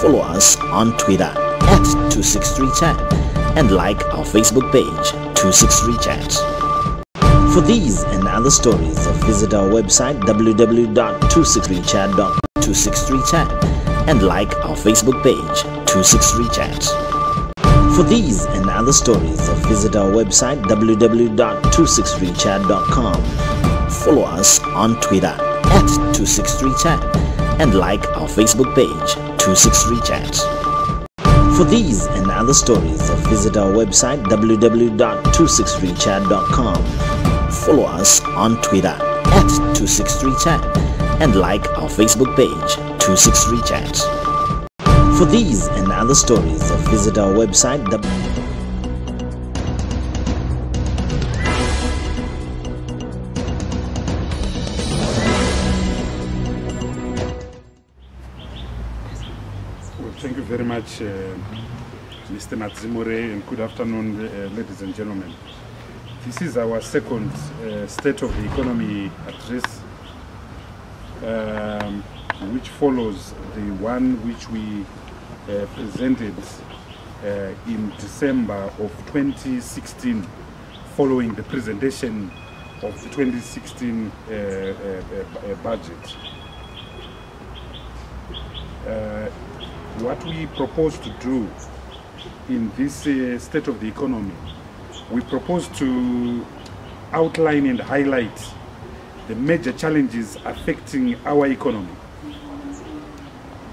Follow us on Twitter @263chat and like our Facebook page 263chat. For these and other stories, visit our website www.263chat and like our Facebook page 263chat. For these and other stories, visit our website www.263chat.com. Follow us on Twitter @263chat and like our Facebook page 263chat. For these and other stories, visit our website www.263chat.com. Follow us on Twitter @263chat and like our Facebook page 263chat. For these and other stories, visit our website Thank you very much, Mr. Matzimore, and good afternoon, ladies and gentlemen. This is our second State of the Economy address, which follows the one which we presented in December of 2016, following the presentation of the 2016 budget. What we propose to do in this State of the Economy, we propose to outline and highlight the major challenges affecting our economy.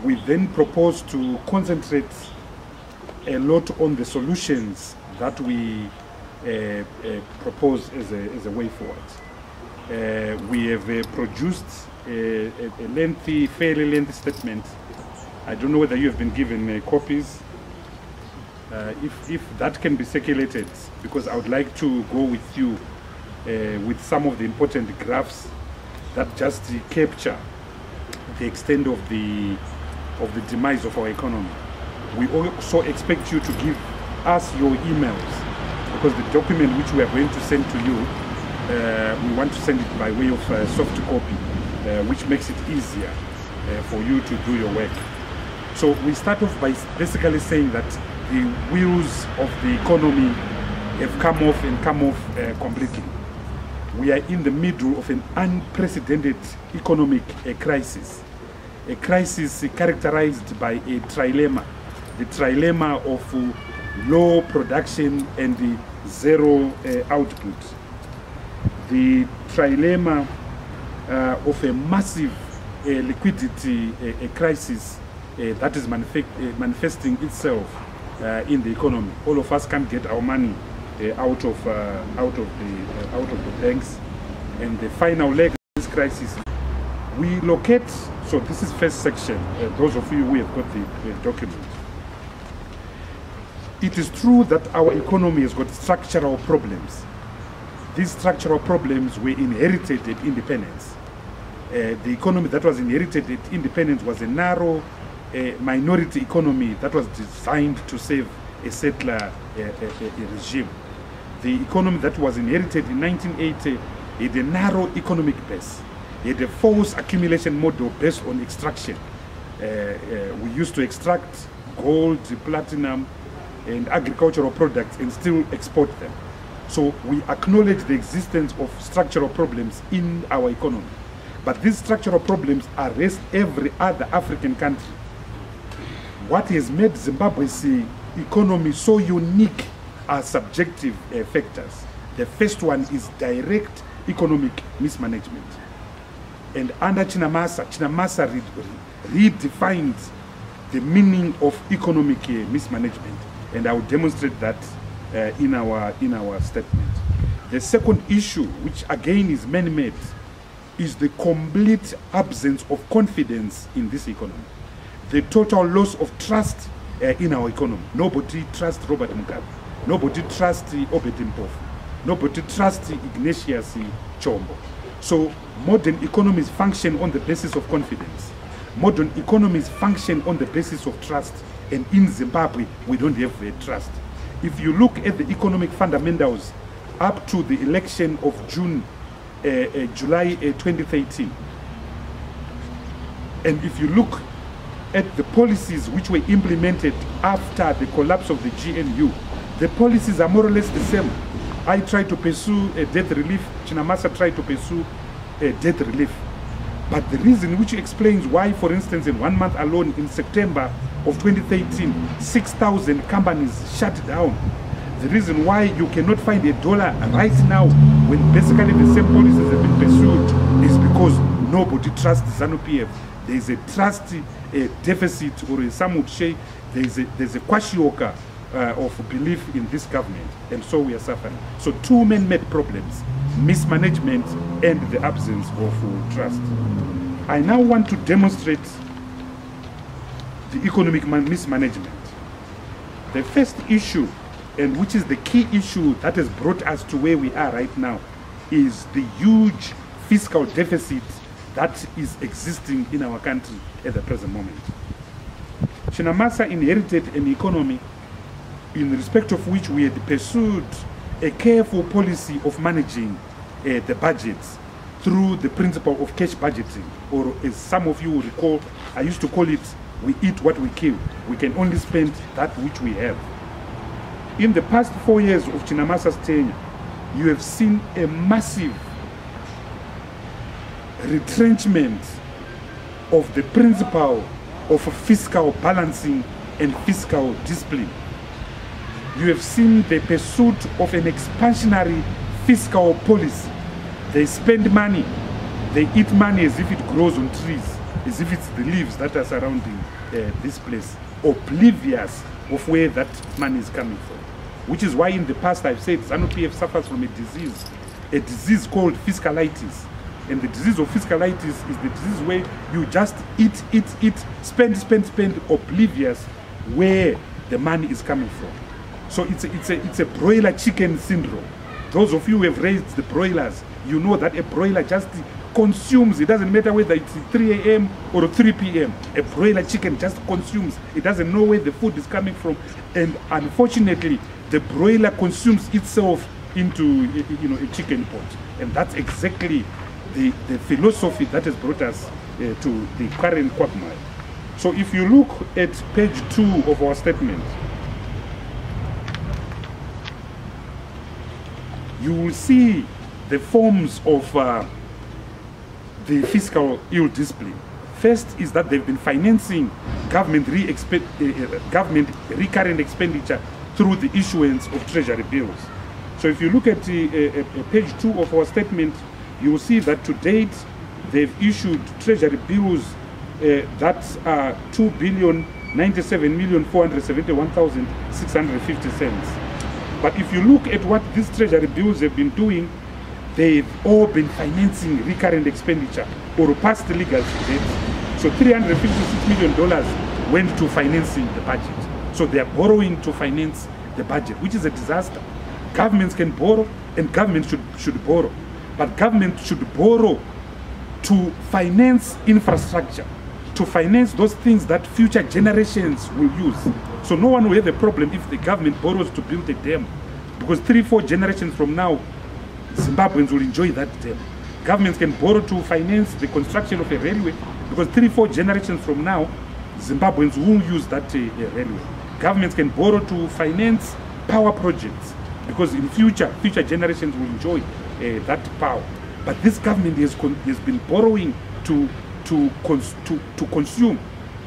We then propose to concentrate a lot on the solutions that we propose as a way forward. We have produced a fairly lengthy statement. I don't know whether you have been given copies. If that can be circulated, because I would like to go with you with some of the important graphs that just capture the extent of the demise of our economy. We also expect you to give us your emails, because the document which we are going to send to you, we want to send it by way of soft copy, which makes it easier for you to do your work. So we start off by basically saying that the wheels of the economy have come off completely. We are in the middle of an unprecedented economic crisis. A crisis characterized by a trilemma. The trilemma of low production and zero output. The trilemma of a massive liquidity crisis that is manifesting itself in the economy. All of us can't get our money out of the banks, and the final leg of this crisis, we locate. So this is first section. Those of you who have got the document. It is true that our economy has got structural problems. These structural problems were inherited at independence. The economy that was inherited at independence was a narrow minority economy that was designed to save a settler regime. The economy that was inherited in 1980 had a narrow economic base. It had a false accumulation model based on extraction. We used to extract gold, platinum, and agricultural products and still export them. So we acknowledge the existence of structural problems in our economy. But these structural problems arrest every other African country. What has made Zimbabwe's economy so unique are subjective factors. The first one is direct economic mismanagement. And under Chinamasa redefined the meaning of economic mismanagement. And I will demonstrate that in our statement. The second issue, which again is man-made, is the complete absence of confidence in this economy. The total loss of trust in our economy. Nobody trusts Robert Mugabe. Nobody trusts Obed Mpofu. Nobody trusts Ignatius Chombo. So modern economies function on the basis of confidence. Modern economies function on the basis of trust. And in Zimbabwe, we don't have trust. If you look at the economic fundamentals up to the election of July 2013, and if you look at the policies which were implemented after the collapse of the GNU, the policies are more or less the same. I tried to pursue a debt relief, Chinamasa tried to pursue a debt relief. But the reason which explains why, for instance, in 1 month alone, in September of 2013, 6,000 companies shut down. The reason why you cannot find a dollar right now when basically the same policies have been pursued is because nobody trusts Zanu-PF. There is a trust deficit, or some would say there's a kwashioka of belief in this government, and so we are suffering. So two man-made problems: mismanagement and the absence of trust. I now want to demonstrate the economic mismanagement. The first issue, and which is the key issue that has brought us to where we are right now, is the huge fiscal deficit that is existing in our country at the present moment. Chinamasa inherited an economy in respect of which we had pursued a careful policy of managing the budgets through the principle of cash budgeting, or as some of you will recall, I used to call it, we eat what we kill. We can only spend that which we have. In the past 4 years of Chinamasa's tenure, you have seen a massive retrenchment of the principle of fiscal balancing and fiscal discipline. You have seen the pursuit of an expansionary fiscal policy. They spend money, they eat money as if it grows on trees, as if it's the leaves that are surrounding this place, oblivious of where that money is coming from. Which is why in the past I've said Zanu-PF suffers from a disease called fiscalitis. And the disease of fiscalitis is the disease where you just eat, spend, oblivious where the money is coming from. So it's a broiler chicken syndrome. Those of you who have raised the broilers, you know that a broiler just consumes. It doesn't matter whether it's 3 a.m. or 3 p.m. A broiler chicken just consumes. It doesn't know where the food is coming from. And unfortunately, the broiler consumes itself into a chicken pot. And that's exactly the philosophy that has brought us to the current quagmire. So if you look at page 2 of our statement, you will see the forms of the fiscal ill discipline. First is that they've been financing government recurrent expenditure through the issuance of treasury bills. So if you look at page 2 of our statement, you will see that to date they've issued treasury bills that are 2,097,471,650 cents. But if you look at what these treasury bills have been doing, they've all been financing recurrent expenditure or past legal debts. So $356 million went to financing the budget. So they are borrowing to finance the budget, which is a disaster. Governments can borrow, and governments should borrow. But government should borrow to finance infrastructure, to finance those things that future generations will use. So no one will have a problem if the government borrows to build a dam, because 3-4 generations from now, Zimbabweans will enjoy that dam. Governments can borrow to finance the construction of a railway, because 3-4 generations from now, Zimbabweans will use that railway. Governments can borrow to finance power projects, because in future generations will enjoy that power. But this government has been borrowing to consume.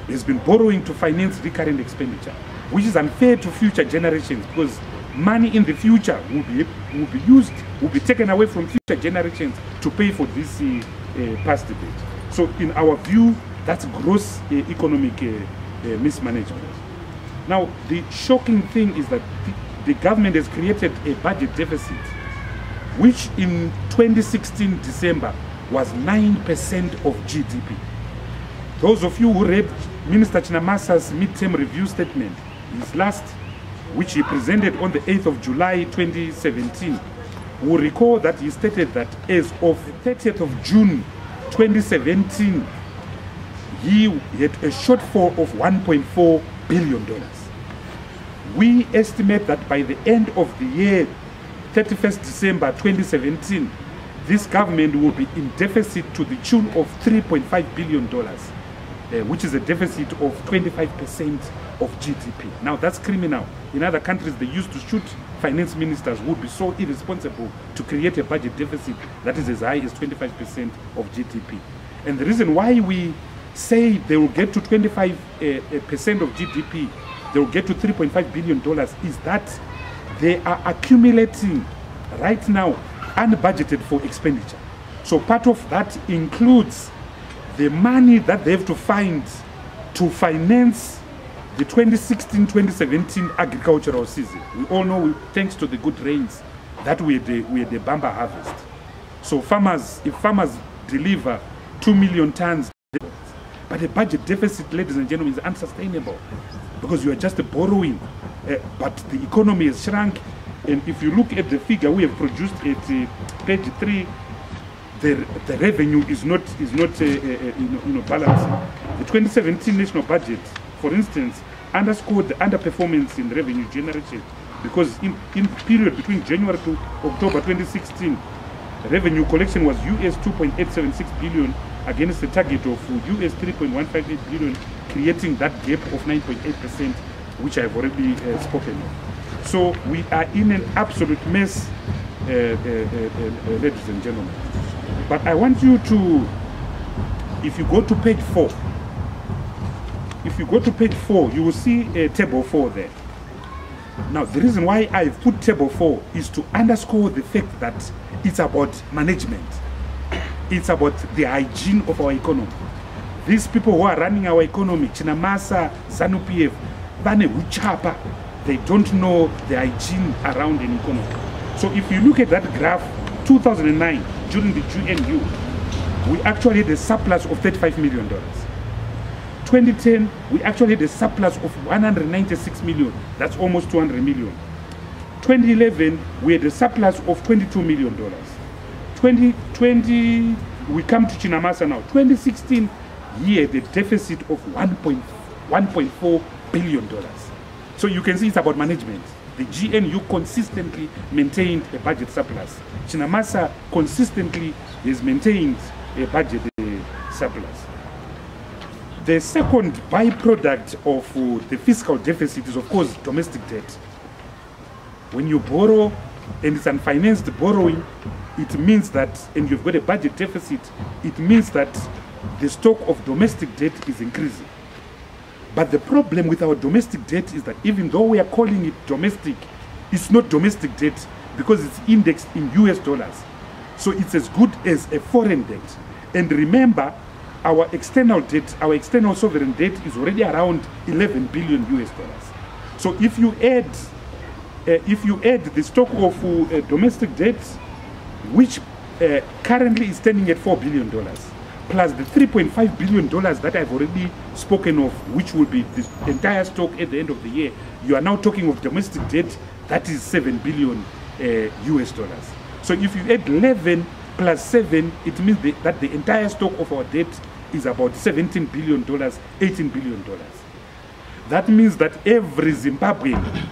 It has been borrowing to finance recurrent expenditure, which is unfair to future generations, because money in the future will be taken away from future generations to pay for this past debt. So in our view, that's gross economic mismanagement. Now, the shocking thing is that the government has created a budget deficit, which in 2016 December was 9% of GDP. Those of you who read Minister Chinamasa's midterm review statement, his last, which he presented on the 8th of July 2017, will recall that he stated that as of the 30th of June 2017, he had a shortfall of $1.4 billion. We estimate that by the end of the year, 31st December 2017, this government will be in deficit to the tune of $3.5 billion. which is a deficit of 25% of GDP. Now that's criminal. In other countries, they used to shoot finance ministers who would be so irresponsible to create a budget deficit that is as high as 25% of GDP. And the reason why we say they will get to 25% of GDP, they will get to $3.5 billion, is that they are accumulating right now unbudgeted for expenditure. So part of that includes the money that they have to find to finance the 2016-2017 agricultural season. We all know, thanks to the good rains, that we had the bumper harvest. So farmers, if farmers deliver 2 million tons, but the budget deficit, ladies and gentlemen, is unsustainable because you are just borrowing, but the economy has shrunk. And if you look at the figure we have produced at page 3, the revenue is not balancing. The 2017 national budget, for instance, underscored the underperformance in revenue generation because in period between January to October 2016, revenue collection was US 2.876 billion against the target of US 3.158 billion, creating that gap of 9.8%, which I've already spoken of. So we are in an absolute mess, ladies and gentlemen. But I want you to, if you go to page 4, you will see table 4 there. Now, the reason why I've put table 4 is to underscore the fact that it's about management. It's about the hygiene of our economy. These people who are running our economy, Chinamasa, Zanu-PF, they don't know the hygiene around an economy. So if you look at that graph, 2009, during the GNU, we actually had a surplus of $35 million. 2010, we actually had a surplus of 196 million. That's almost 200 million. 2011, we had a surplus of $22 million. 2020, we come to Chinamasa now. 2016, here the deficit of $1.4 billion. So you can see it's about management. The GNU consistently maintained a budget surplus. Chinamasa consistently has maintained a budget surplus. The second byproduct of the fiscal deficit is, of course, domestic debt. When you borrow and it's unfinanced borrowing, it means that, and you've got a budget deficit, it means that the stock of domestic debt is increasing. But the problem with our domestic debt is that even though we are calling it domestic, it's not domestic debt because it's indexed in US dollars. So it's as good as a foreign debt. And remember, our external debt, our external sovereign debt is already around 11 billion US dollars. So if you add the stock of domestic debt, which currently is standing at $4 billion, plus the $3.5 billion that I've already spoken of, which will be the entire stock at the end of the year, you are now talking of domestic debt that is 7 billion US dollars. So if you add 11 plus 7, it means that the entire stock of our debt is about $17 billion, $18 billion. That means that every Zimbabwean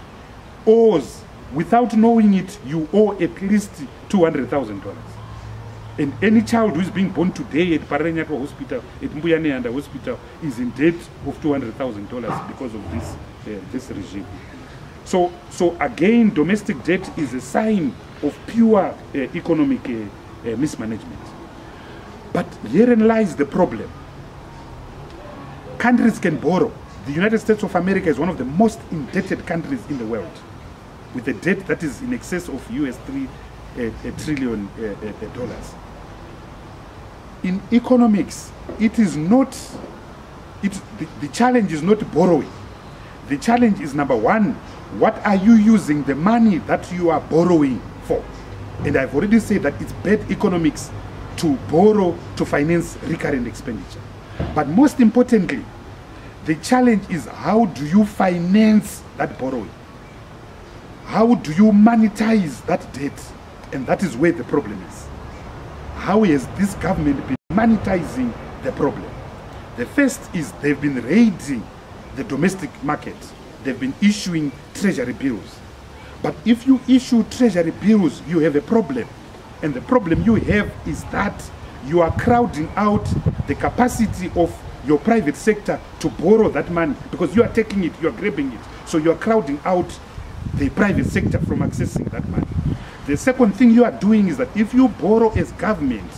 owes, without knowing it, you owe at least $200,000. And any child who is being born today at Paranyato Hospital, at Mbuyaneanda Hospital, is in debt of $200,000 because of this regime. So again, domestic debt is a sign of pure economic mismanagement. But herein lies the problem. Countries can borrow. The United States of America is one of the most indebted countries in the world, with a debt that is in excess of US $3 trillion. In economics, it is not, the challenge is not borrowing. The challenge is, number one, what are you using the money that you are borrowing for? And I've already said that it's bad economics to borrow to finance recurrent expenditure. But most importantly, the challenge is, how do you finance that borrowing? How do you monetize that debt? And that is where the problem is. How has this government been monetizing the problem? The first is they've been raiding the domestic market. They've been issuing treasury bills. But if you issue treasury bills, you have a problem. And the problem you have is that you are crowding out the capacity of your private sector to borrow that money, because you are taking it, you are grabbing it. So you are crowding out the private sector from accessing that money. The second thing you are doing is that if you borrow as government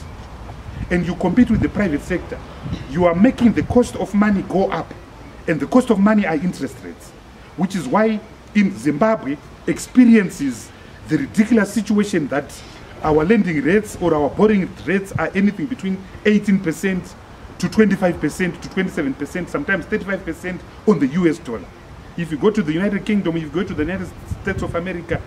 and you compete with the private sector, you are making the cost of money go up. And the cost of money are interest rates, which is why in Zimbabwe experiences the ridiculous situation that our lending rates or our borrowing rates are anything between 18% to 25% to 27%, sometimes 35% on the US dollar. If you go to the United Kingdom, if you go to the United States of America,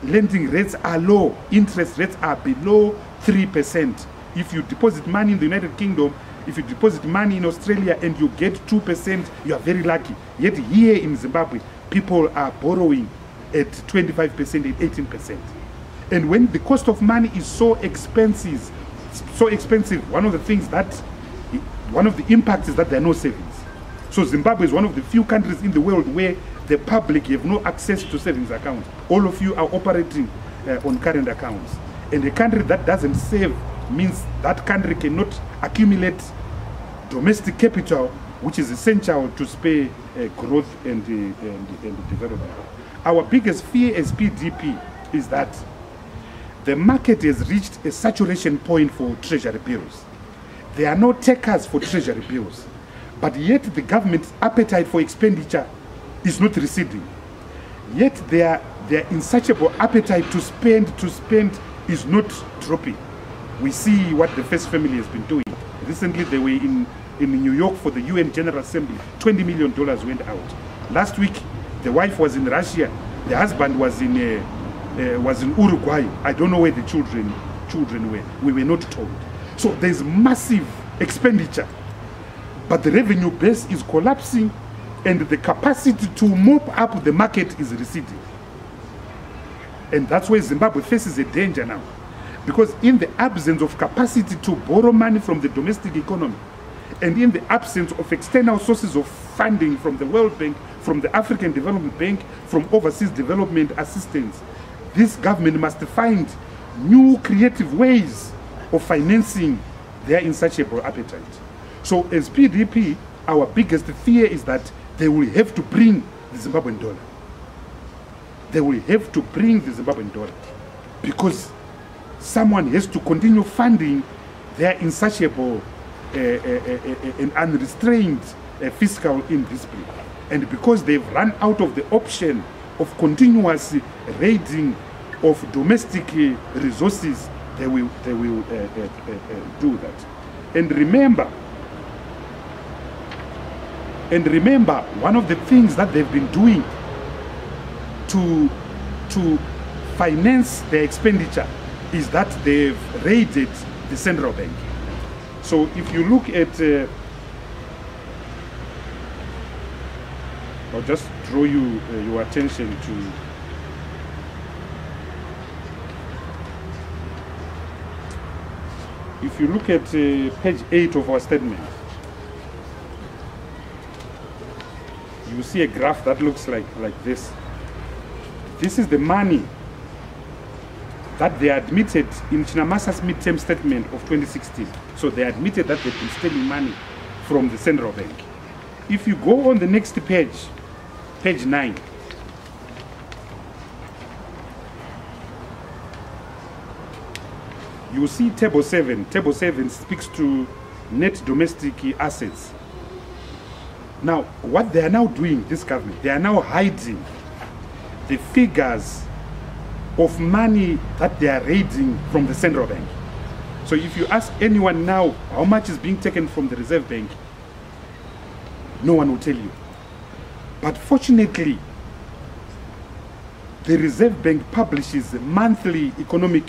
lending rates are low, interest rates are below 3%. If you deposit money in the United Kingdom, if you deposit money in Australia and you get 2%, you are very lucky. Yet here in Zimbabwe, people are borrowing at 25% and 18%. And when the cost of money is so expensive, one of the impacts is that there are no savings. So Zimbabwe is one of the few countries in the world where the public have no access to savings accounts. All of you are operating on current accounts. And a country that doesn't save means that country cannot accumulate domestic capital, which is essential to spur growth and development. Our biggest fear as PDP is that the market has reached a saturation point for treasury bills. There are no takers for treasury bills, but yet the government's appetite for expenditure is not receding. Yet their insatiable appetite to spend is not dropping. We see what the First Family has been doing. Recently they were in New York for the UN General Assembly. $20 million went out. Last week the wife was in Russia, the husband was in Uruguay. I don't know where the children were. We were not told. So there's massive expenditure, but the revenue base is collapsing and the capacity to mop up the market is receding. And that's where Zimbabwe faces a danger now. Because in the absence of capacity to borrow money from the domestic economy, and in the absence of external sources of funding from the World Bank, from the African Development Bank, from overseas development assistance, this government must find new creative ways of financing their insatiable appetite. So as PDP, our biggest fear is that they will have to bring the Zimbabwean dollar. They will have to bring the Zimbabwean dollar because someone has to continue funding their insatiable and unrestrained fiscal indiscipline. And because they've run out of the option of continuous raiding of domestic resources, they will do that. And remember, one of the things that they've been doing to finance their expenditure is that they've raided the central bank. So if you look at, I'll just draw your attention to if you look at page 8 of our statement, you see a graph that looks like this. This is the money that they admitted in Chinamasa's midterm statement of 2016. So they admitted that they've been stealing money from the central bank. If you go on the next page, page 9, you see table 7. Table 7 speaks to net domestic assets. Now, what they are now doing, this government, they are now hiding the figures of money that they are raiding from the central bank. So if you ask anyone now how much is being taken from the Reserve Bank, no one will tell you. But fortunately, the Reserve Bank publishes monthly economic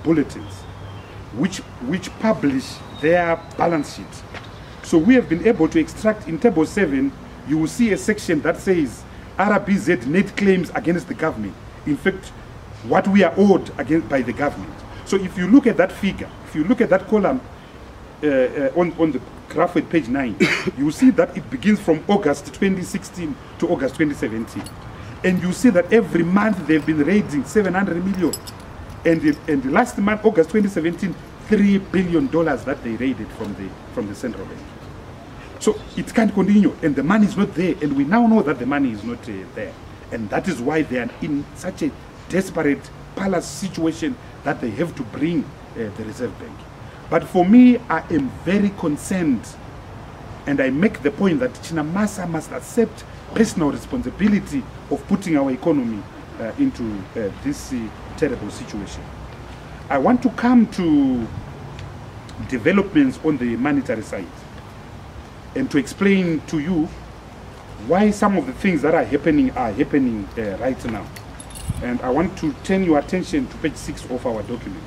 bulletins, which publish their balance sheet. So we have been able to extract in table 7, you will see a section that says RBZ net claims against the government. In fact, what we are owed against by the government. So if you look at that figure, if you look at that column on the graph at page 9, you will see that it begins from August 2016 to August 2017. And you see that every month they've been raising 700 million. And last month, August 2017, $3 billion that they raided from the central bank. So it can't continue, and the money is not there, and we now know that the money is not there. And that is why they are in such a desperate palace situation that they have to bring the Reserve Bank. But for me, I am very concerned, and I make the point that Chinamasa must accept personal responsibility of putting our economy into this terrible situation. I want to come to developments on the monetary side and to explain to you why some of the things that are happening right now. And I want to turn your attention to page 6 of our document.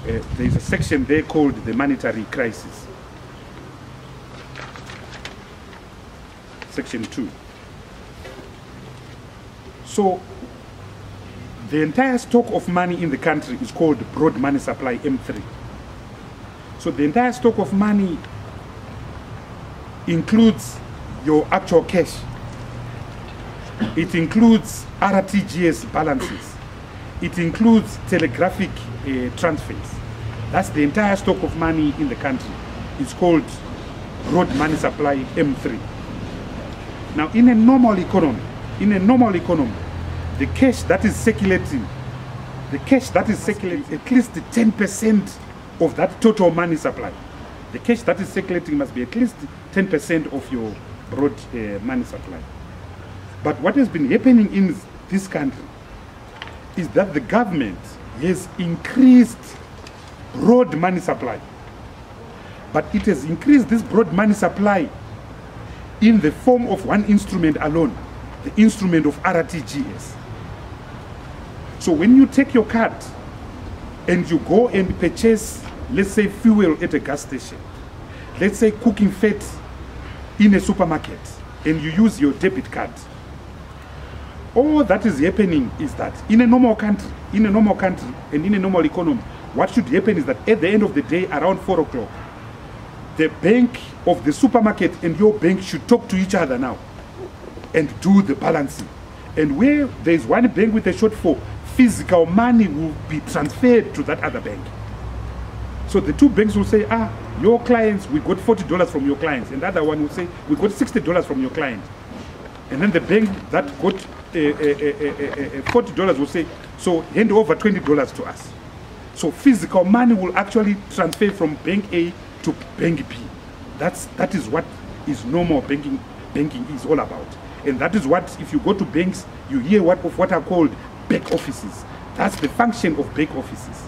There is a section there called the monetary crisis. Section 2. So the entire stock of money in the country is called broad money supply, M3. So the entire stock of money includes your actual cash. It includes RTGS balances. It includes telegraphic transfers. That's the entire stock of money in the country. It's called broad money supply, M3. Now, in a normal economy, the cash that is circulating, at least 10% of that total money supply. The cash that is circulating must be at least 10% of your broad money supply. But what has been happening in this country is that the government has increased broad money supply. But it has increased this broad money supply in the form of one instrument alone, the instrument of RTGS. So when you take your card and you go and purchase, let's say, fuel at a gas station, let's say cooking fat in a supermarket, and you use your debit card, all that is happening is that in a normal country and in a normal economy, what should happen is that at the end of the day, around 4 o'clock, the bank of the supermarket and your bank should talk to each other now and do the balancing. And where there is one bank with a shortfall, physical money will be transferred to that other bank. So the two banks will say, your clients, we got $40 from your clients. And the other one will say, we got $60 from your client. And then the bank that got $40 will say, so hand over $20 to us. So physical money will actually transfer from bank A to bank B. That is what is normal banking is all about. And that is what, if you go to banks, you hear what are called back offices. That's the function of back offices.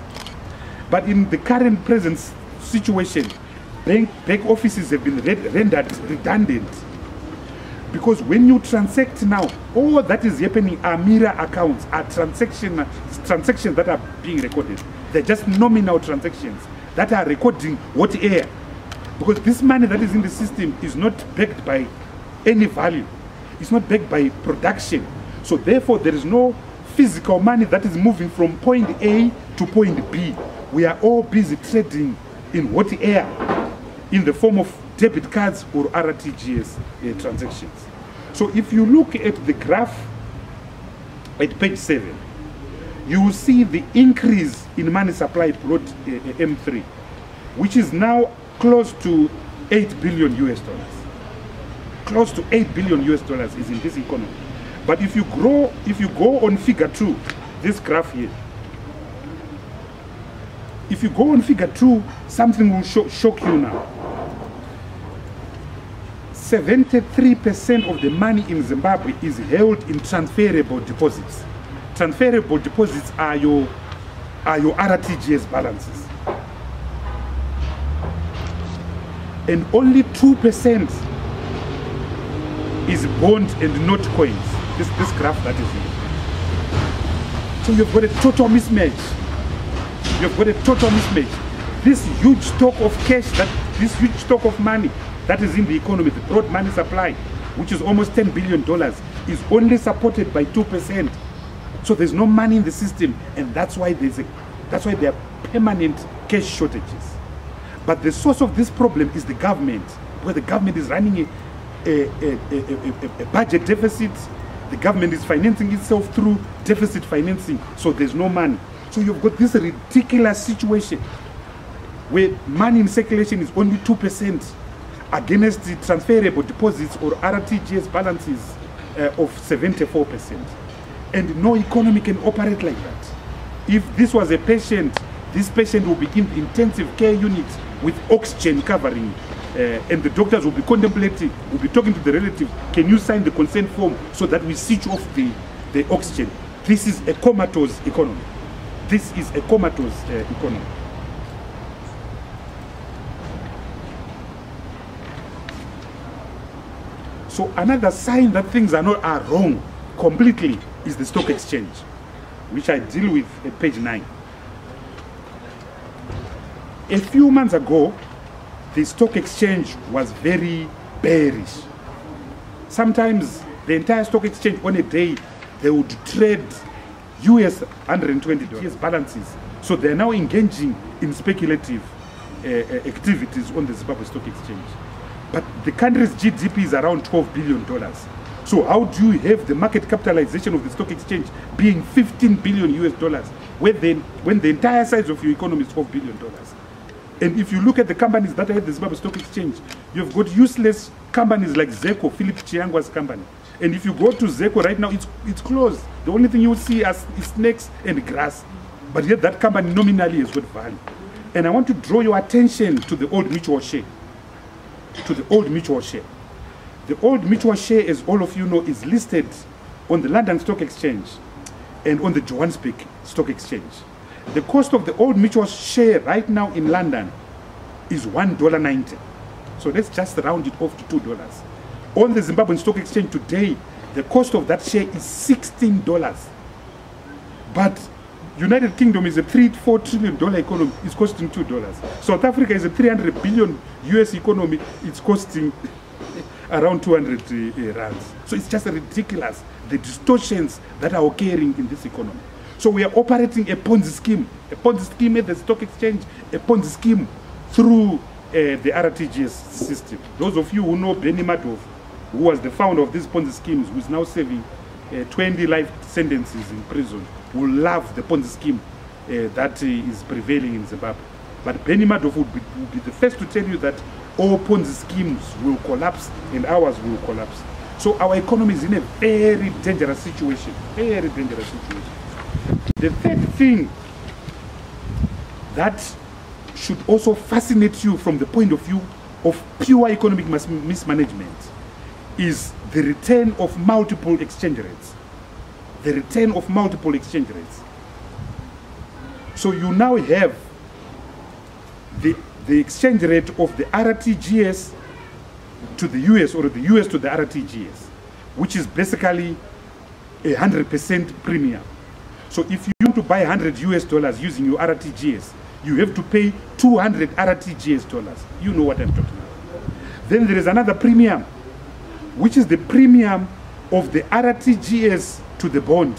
But in the current present situation, back offices have been rendered redundant. Because when you transact now, all that is happening are mirror accounts, are transactions that are being recorded. They're just nominal transactions that are recording what air. Because this money that is in the system is not backed by any value. It's not backed by production. So therefore, there is no physical money that is moving from point A to point B. We are all busy trading in hot air in the form of debit cards or RTGS transactions. So if you look at the graph at page 7, you will see the increase in money supply brought M3, which is now close to $8 billion US dollars. Close to $8 billion US dollars is in this economy. But if you go on figure 2, this graph here, if you go on figure 2, something will shock you now. 73% of the money in Zimbabwe is held in transferable deposits. Transferable deposits are your RTGS balances. And only 2% is bond and not coins. This graph that is here. So you've got a total mismatch. You've got a total mismatch. This huge stock of cash, this huge stock of money that is in the economy, the broad money supply, which is almost $10 billion, is only supported by 2%. So there's no money in the system, and that's why there are permanent cash shortages. But the source of this problem is the government, where the government is running a budget deficit, The government is financing itself through deficit financing, so there's no money. So you've got this ridiculous situation where money in circulation is only 2% against the transferable deposits or RTGS balances of 74%. And no economy can operate like that. If this was a patient, this patient will be in intensive care unit with oxygen covering, and the doctors will be contemplating, will be talking to the relative, can you sign the consent form so that we switch off the oxygen? This is a comatose economy. This is a comatose economy. So another sign that things are wrong completely is the stock exchange, which I deal with at page 9. A few months ago, the stock exchange was very bearish. Sometimes the entire stock exchange on a day, they would trade US $120 balances. So they're now engaging in speculative activities on the Zimbabwe Stock Exchange. But the country's GDP is around $12 billion. So how do you have the market capitalization of the stock exchange being $15 billion when the entire size of your economy is $12 billion? And if you look at the companies that have the Zimbabwe Stock Exchange, you've got useless companies like Zeko, Philip Chiangwa's company. And if you go to Zeko right now, it's closed. The only thing you see is snakes and grass. But yet that company nominally has got value. And I want to draw your attention to the old mutual share. The old mutual share, as all of you know, is listed on the London Stock Exchange and on the Johannesburg Stock Exchange. The cost of the old mutual share right now in London is $1.90. So let's just round it off to $2. On the Zimbabwean Stock Exchange today, the cost of that share is $16. But United Kingdom is a $3-4 trillion economy, it's costing $2. South Africa is a 300 billion US economy, it's costing around 200 rands. So it's just ridiculous, the distortions that are occurring in this economy. So we are operating a Ponzi scheme at the stock exchange, a Ponzi scheme through the RTGS system. Those of you who know Benny Madoff, who was the founder of these Ponzi schemes, who is now serving 20 life sentences in prison, will love the Ponzi scheme that is prevailing in Zimbabwe. But Benny Madoff would be the first to tell you that all Ponzi schemes will collapse and ours will collapse. So our economy is in a very dangerous situation, very dangerous situation. The third thing that should also fascinate you from the point of view of pure economic mismanagement is the return of multiple exchange rates. The return of multiple exchange rates. So you now have the exchange rate of the RTGS to the US or the US to the RTGS, which is basically 100% premium. So if you want to buy $100 US using your RTGS, you have to pay 200 RTGS dollars. You know what I'm talking about. Then there is another premium, which is the premium of the RTGS to the bond,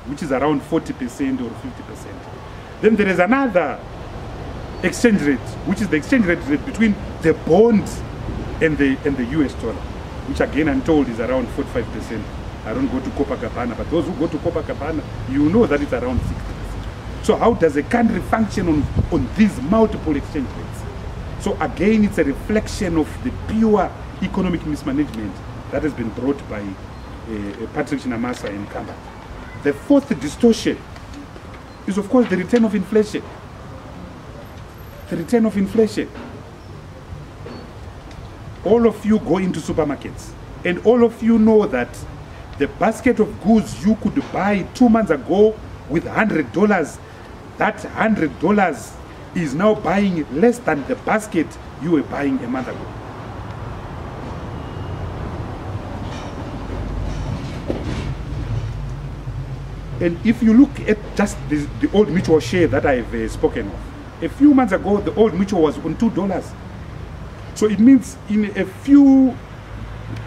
which is around 40% or 50%. Then there is another exchange rate, which is the exchange rate between the bond and the US dollar, which again I'm told is around 45%. I don't go to Copacabana, but those who go to Copacabana, you know that it's around 60%. So how does a country function on these multiple exchange rates? So again, it's a reflection of the pure economic mismanagement that has been brought by Patrick Shinamasa and Kamba. The fourth distortion is, of course, the return of inflation. The return of inflation. All of you go into supermarkets, and all of you know that the basket of goods you could buy 2 months ago with $100, that $100 is now buying less than the basket you were buying a month ago. And if you look at just the old mutual share that I've spoken of, a few months ago the old mutual was on $2. So it means in a few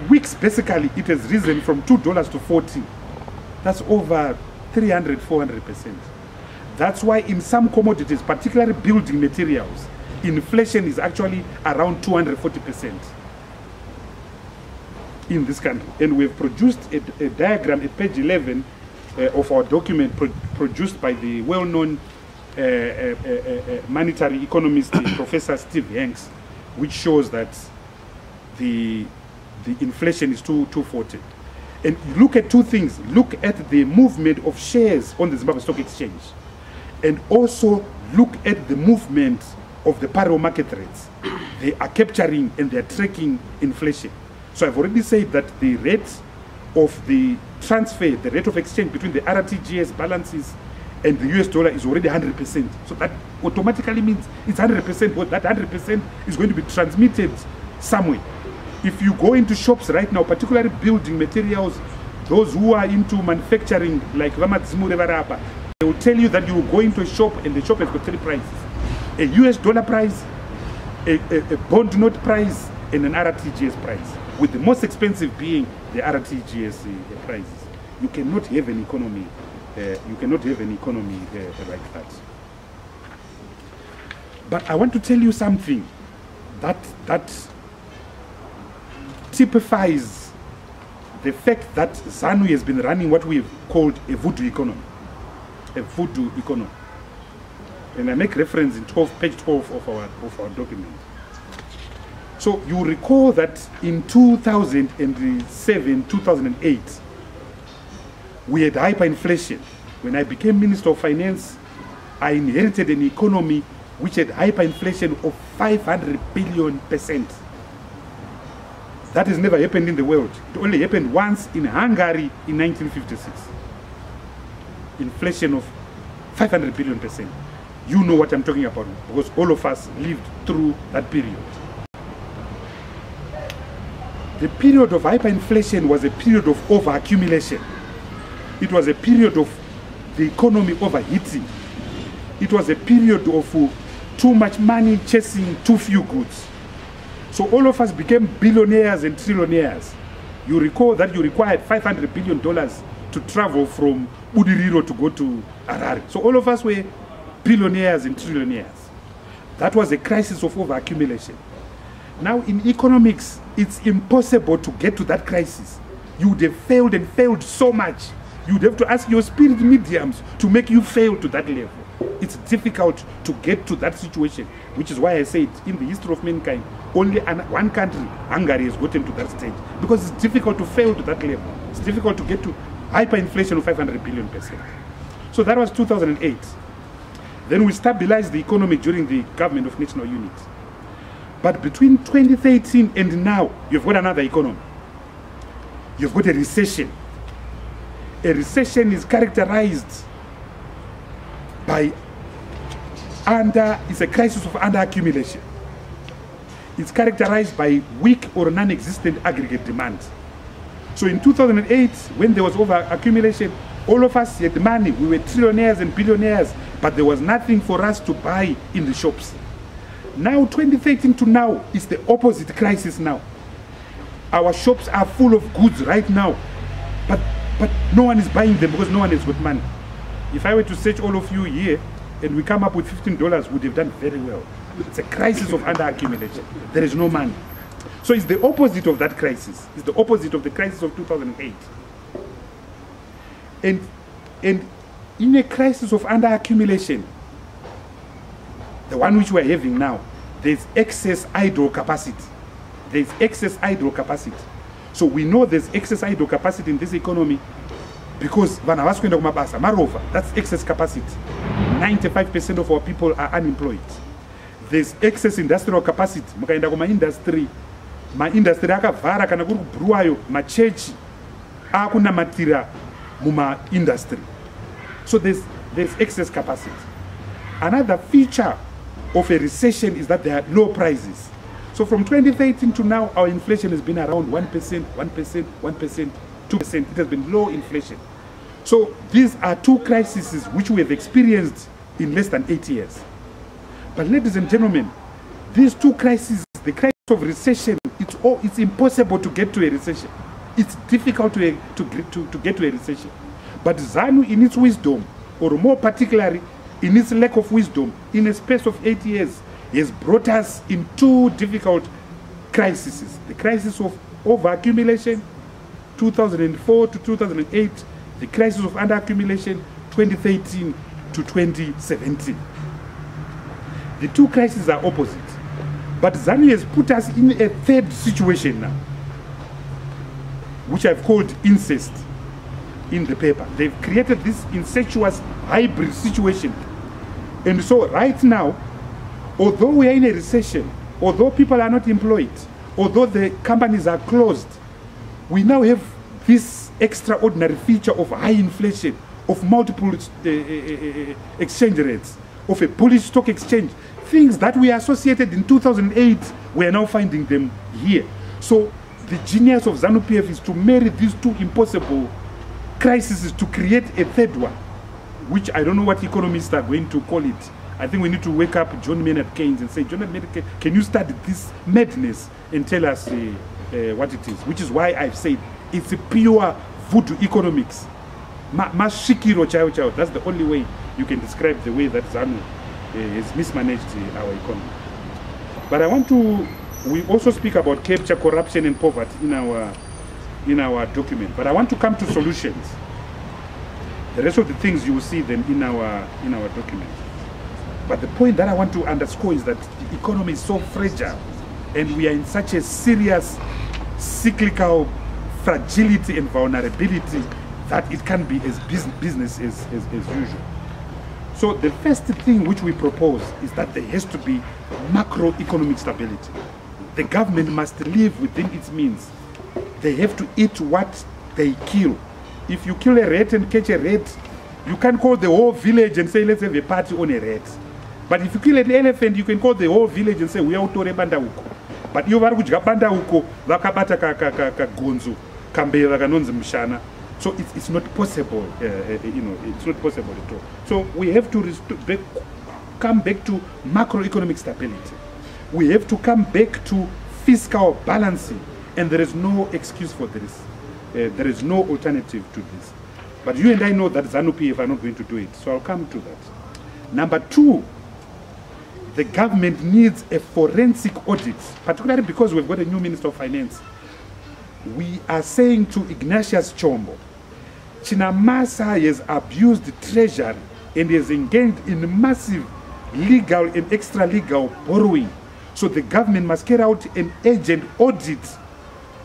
weeks, basically, it has risen from $2 to $40. That's over 300-400%. That's why in some commodities, particularly building materials, inflation is actually around 240%. in this country. And we've produced a diagram at page 11 of our document produced by the well-known monetary economist, Professor Steve Hanks, which shows that the inflation is 240. And look at two things. Look at the movement of shares on the Zimbabwe Stock Exchange, and also look at the movement of the parallel market rates. They are capturing and they are tracking inflation. So I've already said that the rate of the transfer, the rate of exchange between the RTGS balances and the US dollar is already 100%. So that automatically means it's 100%, but that 100% is going to be transmitted somewhere. If you go into shops right now, particularly building materials, those who are into manufacturing, like Vamadzimu Revaraba, they will tell you that you will go into a shop and the shop has got three prices: a US dollar price, a bond note price, and an RTGS price, with the most expensive being the RTGS prices. You cannot have an economy. Like that. But I want to tell you something that typifies the fact that ZANU has been running what we have called a voodoo economy. A voodoo economy. And I make reference in page 12 of our document. So you recall that in 2007, 2008, we had hyperinflation. When I became Minister of Finance, I inherited an economy which had hyperinflation of 500 billion%. That has never happened in the world. It only happened once in Hungary in 1956. Inflation of 500 billion%. You know what I'm talking about, because all of us lived through that period. The period of hyperinflation was a period of overaccumulation. It was a period of the economy overheating. It was a period of too much money chasing too few goods. So all of us became billionaires and trillionaires. You recall that you required $500 billion to travel from Budiriro to go to Harare. So all of us were billionaires and trillionaires. That was a crisis of overaccumulation. Now in economics, it's impossible to get to that crisis. You would have failed and failed so much. You'd have to ask your spirit mediums to make you fail to that level. It's difficult to get to that situation, which is why I said in the history of mankind, only one country, Hungary, has gotten to that stage, because it's difficult to fail to that level. It's difficult to get to hyperinflation of 500 billion%. So that was 2008. Then we stabilized the economy during the government of national unity. But between 2013 and now, you've got another economy. You've got a recession. A recession is characterized by it's a crisis of under-accumulation. It's characterized by weak or non-existent aggregate demand. So in 2008, when there was over-accumulation, all of us had money. We were trillionaires and billionaires, but there was nothing for us to buy in the shops. Now, 2013 to now, is the opposite crisis now. Our shops are full of goods right now, but no one is buying them because no one has got money. If I were to search all of you here and we come up with $15, we'd have done very well. It's a crisis of under-accumulation. There is no money. So it's the opposite of that crisis. It's the opposite of the crisis of 2008. And in a crisis of under-accumulation, the one which we're having now, there's excess idle capacity. There's excess idle capacity. So we know there's excess idle capacity in this economy because moreover, that's excess capacity. 95% of our people are unemployed. There's excess industrial capacity. Mukaenda kuma industry akavhara kana kuri kubhuruwayo machechi akunamatira muma industry. So there's excess capacity. Another feature of a recession is that there are low prices. So from 2013 to now, our inflation has been around 1%, 1%, 1%, 2%. It has been low inflation. So these are two crises which we have experienced in less than 8 years. But ladies and gentlemen, these two crises, the crisis of recession, it's impossible to get to a recession. It's difficult to get to a recession. But ZANU, in its wisdom, or more particularly in its lack of wisdom, in a space of 8 years, has brought us in two difficult crises. The crisis of over-accumulation, 2004 to 2008, the crisis of under-accumulation, 2013 to 2017. The two crises are opposite. But Zanu has put us in a third situation now, which I've called incest in the paper. They've created this incestuous hybrid situation. And so right now, although we are in a recession, although people are not employed, although the companies are closed, we now have this extraordinary feature of high inflation, of multiple exchange rates, of a bullish stock exchange. Things that we associated in 2008, we are now finding them here. So the genius of Zanu-PF is to marry these two impossible crises to create a third one, which I don't know what economists are going to call it. I think we need to wake up John Maynard Keynes and say, John Maynard Keynes, can you study this madness and tell us what it is? Which is why I've said it's a pure voodoo economics. Mashikiro chao. That's the only way you can describe the way that Zanu has mismanaged our economy. But I want to, we also speak about capture, corruption and poverty in our document. But I want to come to solutions. The rest of the things you will see them in our document. But the point that I want to underscore is that the economy is so fragile and we are in such a serious cyclical fragility and vulnerability that it can be as business as usual. So the first thing which we propose is that there has to be macroeconomic stability. The government must live within its means. They have to eat what they kill. If you kill a rat and catch a rat, you can't call the whole village and say, let's have a party on a rat. But if you kill an elephant, you can call the whole village and say, we are utore banda uko. But you vari kudya banda uko, vakabata kagonzo, kambeva kanonzi mshana. So it's not possible, it's not possible at all. So we have to come back to macroeconomic stability. We have to come back to fiscal balancing, and there is no excuse for this. There is no alternative to this. But you and I know that Zanu-PF are not going to do it, so I'll come to that. Number two, the government needs a forensic audit, particularly because we've got a new Minister of Finance. We are saying to Ignatius Chombo, Chinamasa has abused treasury and has engaged in massive legal and extra-legal borrowing. So the government must carry out an urgent audit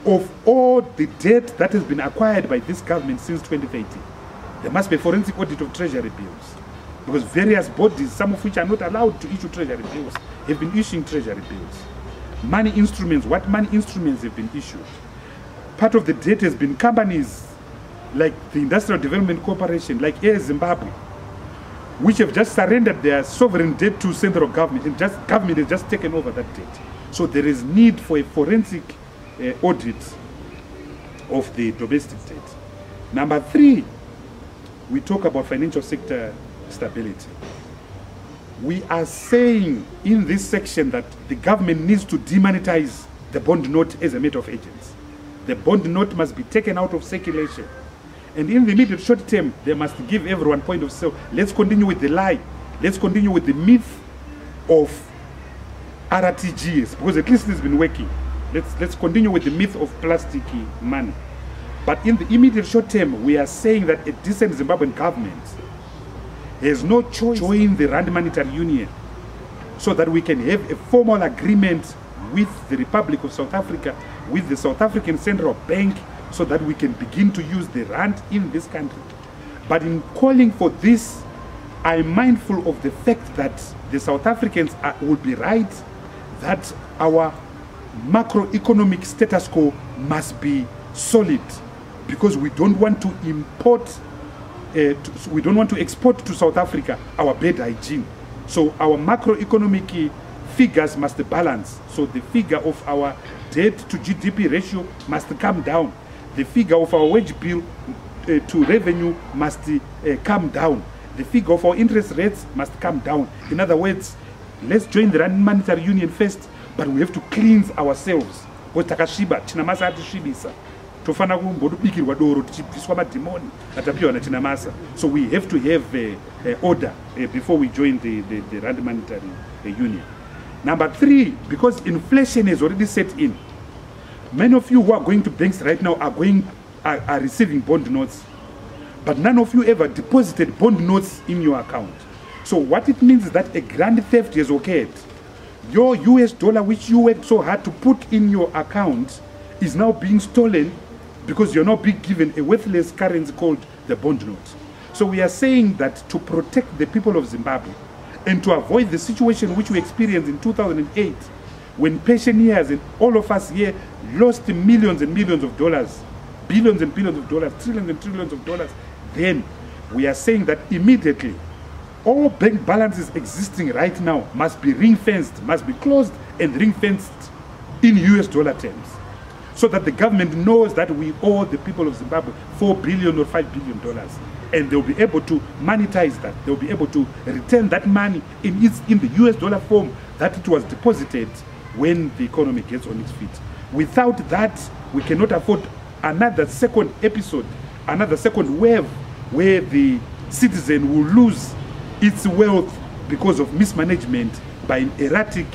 of all the debt that has been acquired by this government since 2013. There must be a forensic audit of treasury bills, because various bodies, some of which are not allowed to issue treasury bills, have been issuing treasury bills. Money instruments, what money instruments have been issued? Part of the debt has been companies like the Industrial Development Corporation, like Air Zimbabwe, which have just surrendered their sovereign debt to central government, and government has just taken over that debt. So there is need for a forensic audit of the domestic debt. Number three, we talk about financial sector stability. We are saying in this section that the government needs to demonetize the bond note as a matter of urgency. The bond note must be taken out of circulation. And in the immediate short term, they must give everyone point of sale. Let's continue with the lie. Let's continue with the myth of RTGS, because at least it's been working. Let's continue with the myth of plastic money. But in the immediate short term, we are saying that a decent Zimbabwean government has no choice to join the Rand Monetary Union so that we can have a formal agreement with the Republic of South Africa, with the South African Central Bank, so that we can begin to use the Rand in this country. But in calling for this, I'm mindful of the fact that the South Africans will be right that our macroeconomic status quo must be solid, because we don't want to import, we don't want to export to South Africa our bad hygiene. So our macroeconomic figures must balance. So the figure of our debt to GDP ratio must come down. The figure of our wage bill to revenue must come down. The figure of our interest rates must come down. In other words, let's join the Rand Monetary Union first, but we have to cleanse ourselves. Takashiba, Chinamasa atishibisa. Tofana kumbodubikirwa doro tichipiswa madimoni atapiwa na Chinamasa. So we have to have order before we join the Rand Monetary Union. Number three, because inflation has already set in, Many of you who are going to banks right now are receiving bond notes, but none of you ever deposited bond notes in your account. So what it means is that a grand theft has occurred. Your US dollar, which you worked so hard to put in your account, is now being stolen because you're now being given a worthless currency called the bond note. So we are saying that to protect the people of Zimbabwe and to avoid the situation which we experienced in 2008, when pensioners and all of us here lost millions and millions of dollars, billions and billions of dollars, trillions and trillions of dollars, then we are saying that immediately all bank balances existing right now must be ring-fenced, must be closed and ring-fenced in US dollar terms, so that the government knows that we owe the people of Zimbabwe $4 billion or $5 billion, and they'll be able to monetize that. They'll be able to return that money in the US dollar form that it was deposited when the economy gets on its feet. Without that, we cannot afford another second episode, another second wave where the citizen will lose its wealth because of mismanagement by an erratic,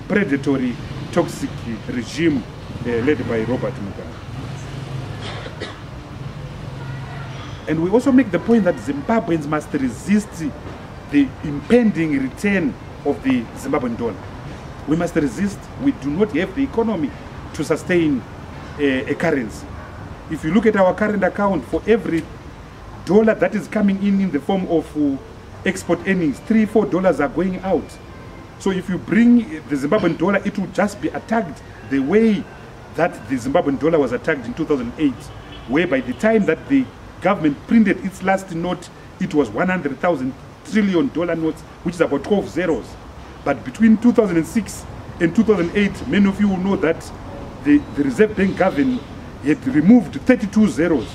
predatory, toxic regime led by Robert Mugabe. And we also make the point that Zimbabweans must resist the impending return of the Zimbabwean dollar. We must resist. We do not have the economy to sustain a currency. If you look at our current account, for every dollar that is coming in the form of export earnings, $3-4 are going out. So if you bring the Zimbabwean dollar, it will just be attacked the way that the Zimbabwean dollar was attacked in 2008, where by the time that the government printed its last note, it was 100,000 trillion dollar notes, which is about 12 zeros. But between 2006 and 2008, many of you will know that the Reserve Bank government had removed 32 zeros.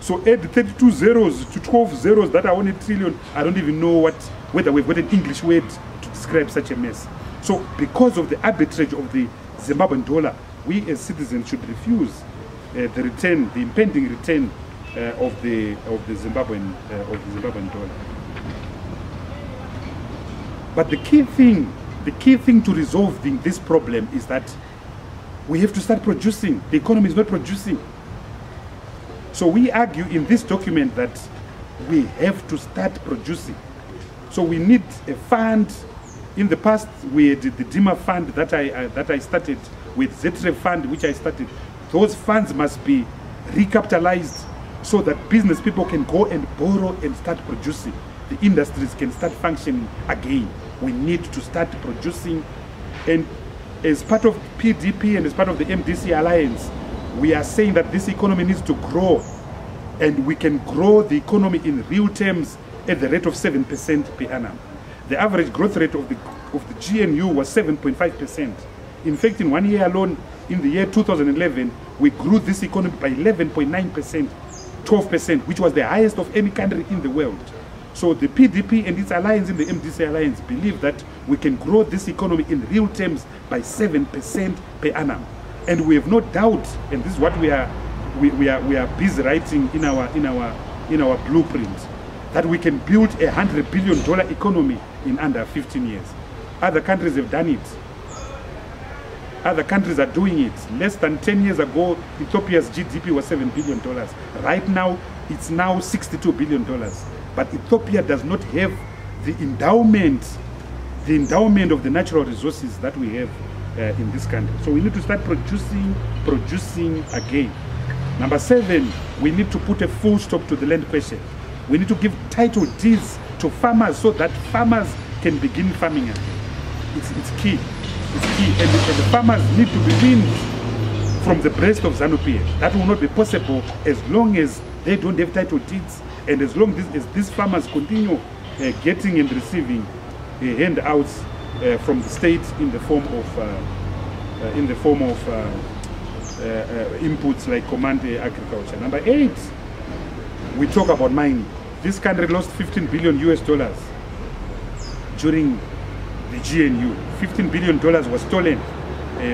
So add 32 zeros to 12 zeros that are on a trillion. I don't even know whether we've got an English word to describe such a mess. So because of the arbitrage of the Zimbabwean dollar, we as citizens should refuse the impending return of the Zimbabwean dollar. But the key thing to resolving this problem is that we have to start producing. The economy is not producing. So we argue in this document that we have to start producing. So we need a fund. In the past, we had the DIMA fund that I started with, ZETRE fund which I started. Those funds must be recapitalized so that business people can go and borrow and start producing. The industries can start functioning again. We need to start producing. And as part of PDP and as part of the MDC Alliance, we are saying that this economy needs to grow, and we can grow the economy in real terms at the rate of 7% per annum. The average growth rate of the GNU was 7.5%. In fact, in 1 year alone, in the year 2011, we grew this economy by 11.9%, 12%, which was the highest of any country in the world. So the PDP and its alliance in the MDC Alliance believe that we can grow this economy in real terms by 7% per annum. And we have no doubt, and this is what we are busy writing in our blueprint, that we can build a $100 billion economy in under 15 years. Other countries have done it. Other countries are doing it. Less than 10 years ago, Ethiopia's GDP was $7 billion. Right now, it's now $62 billion. But Ethiopia does not have the endowment of the natural resources that we have in this country. So we need to start producing again. Number 7, we need to put a full stop to the land question. We need to give title deeds to farmers so that farmers can begin farming again. It's key. It's key. And the farmers need to be weaned from the breast of Zanu-PF. That will not be possible as long as they don't have title deeds, and as long as these farmers continue getting and receiving handouts from the state in the form of inputs like command agriculture. Number 8, we talk about mining. This country lost $15 billion during the GNU. $15 billion was stolen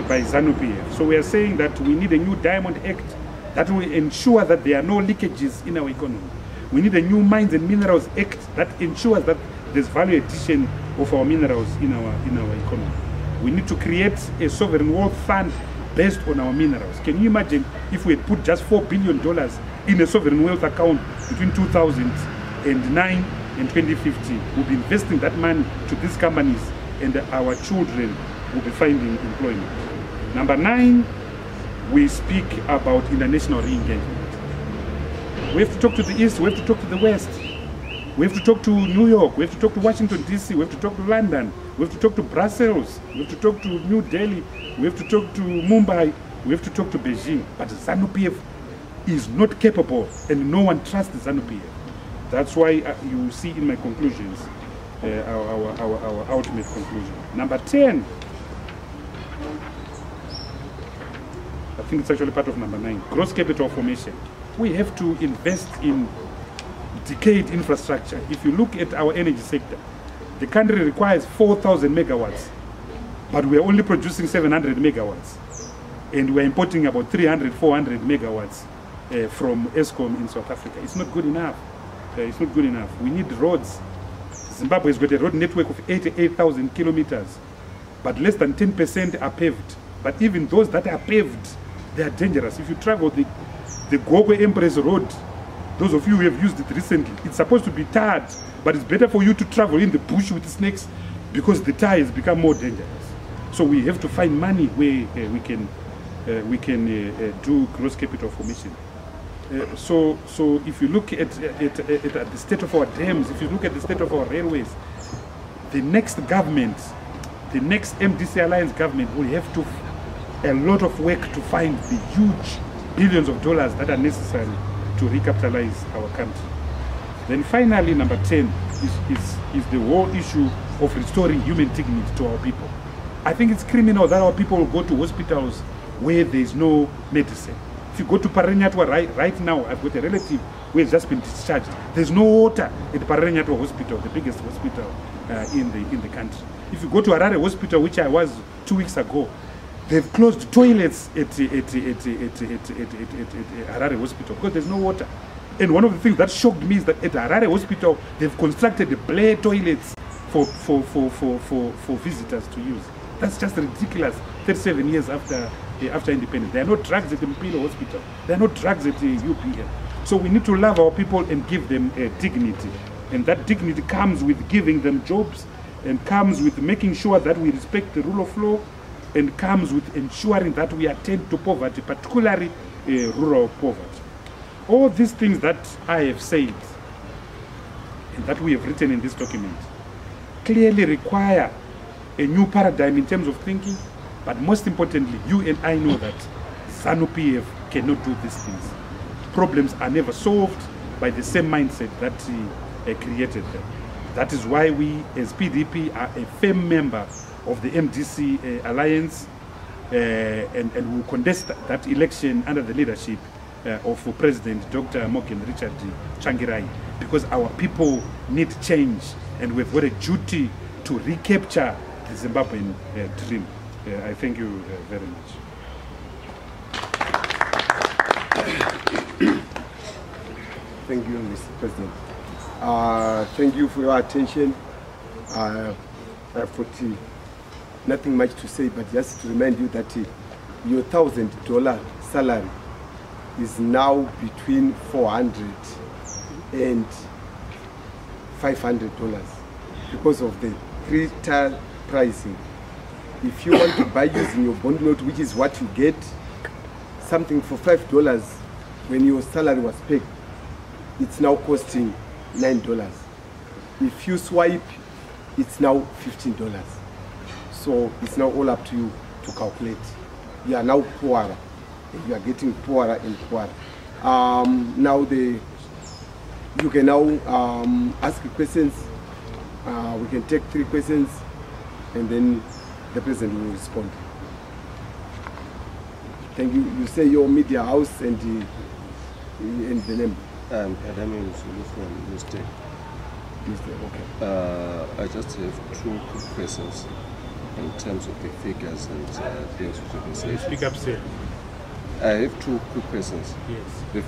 by Zanu-PF. So we are saying that we need a new Diamond Act that will ensure that there are no leakages in our economy. We need a new Mines and Minerals Act that ensures that there's value addition of our minerals in our economy. We need to create a sovereign wealth fund based on our minerals. Can you imagine if we had put just $4 billion in a sovereign wealth account between 2009 and 2015? We'll be investing that money to these companies, and our children will be finding employment. Number 9, we speak about international re-engagement. We have to talk to the East, we have to talk to the West. We have to talk to New York, we have to talk to Washington DC, we have to talk to London, we have to talk to Brussels, we have to talk to New Delhi, we have to talk to Mumbai, we have to talk to Beijing. But Zanu-PF is not capable, and no one trusts Zanu-PF. That's why you see in my conclusions, our ultimate conclusion. Number 10, I think it's actually part of number 9, gross capital formation. We have to invest in decayed infrastructure. If you look at our energy sector, the country requires 4,000 megawatts, but we are only producing 700 megawatts. And we are importing about 300, 400 megawatts from ESCOM in South Africa. It's not good enough. It's not good enough. We need roads. Zimbabwe has got a road network of 88,000 kilometers, but less than 10% are paved. But even those that are paved, they are dangerous. If you travel the Gogwe Empress Road, those of you who have used it recently, it's supposed to be tarred, but it's better for you to travel in the bush with snakes because the tar has become more dangerous. So we have to find money where we can do gross capital formation. So if you look at the state of our dams, if you look at the state of our railways, the next government, the next MDC Alliance government will have to a lot of work to find the huge billions of dollars that are necessary to recapitalize our country. Then finally, number 10 is the whole issue of restoring human dignity to our people. I think it's criminal that our people will go to hospitals where there is no medicine. If you go to Parenyatwa right now, I've got a relative who has just been discharged. There's no water at Parenyatwa Hospital, the biggest hospital in the country. If you go to Harare Hospital, which I was 2 weeks ago, they've closed toilets at Harare Hospital because there's no water. And one of the things that shocked me is that at Harare Hospital, they've constructed the Blair toilets for visitors to use. That's just ridiculous. 37 years after independence, there are no drugs at the Mpilo Hospital. There are no drugs at the UPM. So we need to love our people and give them dignity, and that dignity comes with giving them jobs, and comes with making sure that we respect the rule of law, and comes with ensuring that we attend to poverty, particularly rural poverty. All these things that I have said and that we have written in this document clearly require a new paradigm in terms of thinking, but most importantly, you and I know that Zanu-PF cannot do these things. Problems are never solved by the same mindset that created them. That is why we as PDP are a firm member of the MDC Alliance, and will contest that election under the leadership of President Dr. Morgan Richard Changirai, because our people need change, and we've got a duty to recapture the Zimbabwean dream. I thank you very much. Thank you, Mr. President. Thank you for your attention. I've got nothing much to say, but just to remind you that your $1,000 salary is now between $400 and $500 because of the 3-tier pricing. If you want to buy using your bond note, which is what you get, something for $5 when your salary was paid, it's now costing $9. If you swipe, it's now $15. So it's now all up to you to calculate. You are now poorer. You are getting poorer and poorer. Now you can now ask questions. We can take 3 questions, and then the president will respond. Thank you. You say your media house and the name. Adam from Mr. Okay. I just have 2 quick questions in terms of the figures and things which have been said. Speak up, sir. I have 2 quick questions. Yes. The